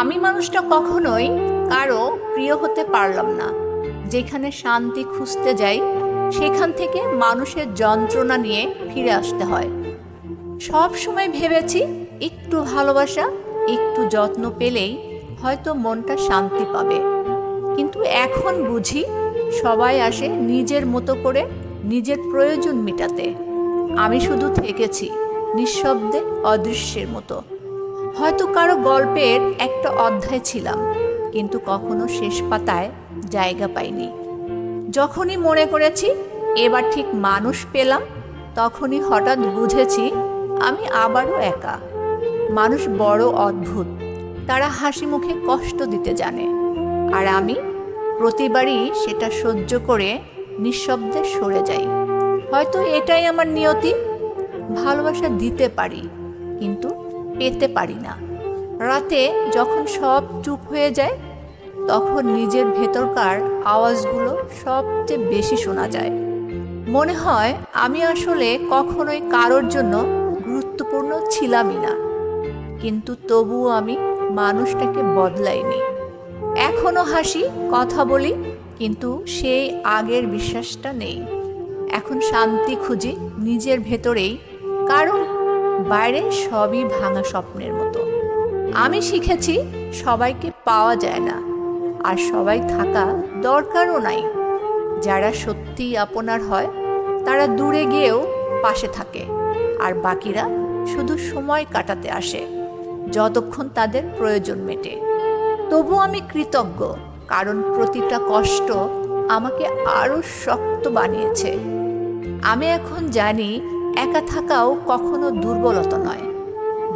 আমি মানুষটা কখনোই কারো প্রিয় হতে পারলাম না। যেখানে শান্তি খুঁজতে যাই সেখান থেকে মানুষের যন্ত্রণা নিয়ে ফিরে আসতে হয়। সব সময় ভেবেছি একটু ভালোবাসা, একটু যত্ন পেলেই হয়তো মনটা শান্তি পাবে। কিন্তু এখন বুঝি সবাই আসে নিজের মতো করে, নিজের প্রয়োজন মেটাতে। আমি শুধু থেকেছি নিঃশব্দে, অদৃশ্যের মতো। হয়তো কারো গল্পের একটা অধ্যায় ছিলাম, কিন্তু কখনো শেষ পাতায় জায়গা পাইনি। যখনই মনে করেছি এবার ঠিক মানুষ পেলাম, তখনই হঠাৎ বুঝেছি আমি আবারও একা। মানুষ বড় অদ্ভুত, তারা হাসি মুখে কষ্ট দিতে জানে, আর আমি প্রতিবারই সেটা সহ্য করে নিঃশব্দে সরে যাই। হয়তো এটাই আমার নিয়তি। ভালোবাসা দিতে পারি, কিন্তু পেতে পারি না। রাতে যখন সব চুপ হয়ে যায়, তখন নিজের ভেতরকার আওয়াজগুলো সবচেয়ে বেশি শোনা যায়। মনে হয় আমি আসলে কখনোই কারোর জন্য গুরুত্বপূর্ণ ছিলামই না। কিন্তু তবুও আমি মানুষটাকে বদলাইনি। এখনো হাসি, কথা বলি, কিন্তু সেই আগের বিশ্বাসটা নেই। এখন শান্তি খুঁজি নিজের ভেতরেই, কারণ বাইরে সবই ভাঙা স্বপ্নের মতো। আমি শিখেছি সবাইকে পাওয়া যায় না, আর সবাই থাকা দরকারও নাই। যারা সত্যিই আপনার হয় তারা দূরে গিয়েও পাশে থাকে, আর বাকিরা শুধু সময় কাটাতে আসে যতক্ষণ তাদের প্রয়োজন মেটে। তবু আমি কৃতজ্ঞ, কারণ প্রতিটা কষ্ট আমাকে আরও শক্ত বানিয়েছে। আমি এখন জানি একা থাকাও কখনো দুর্বলতা নয়,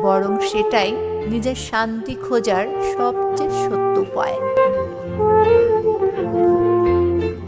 বরং সেটাই নিজের শান্তি খোঁজার সবচেয়ে সত্য উপায়।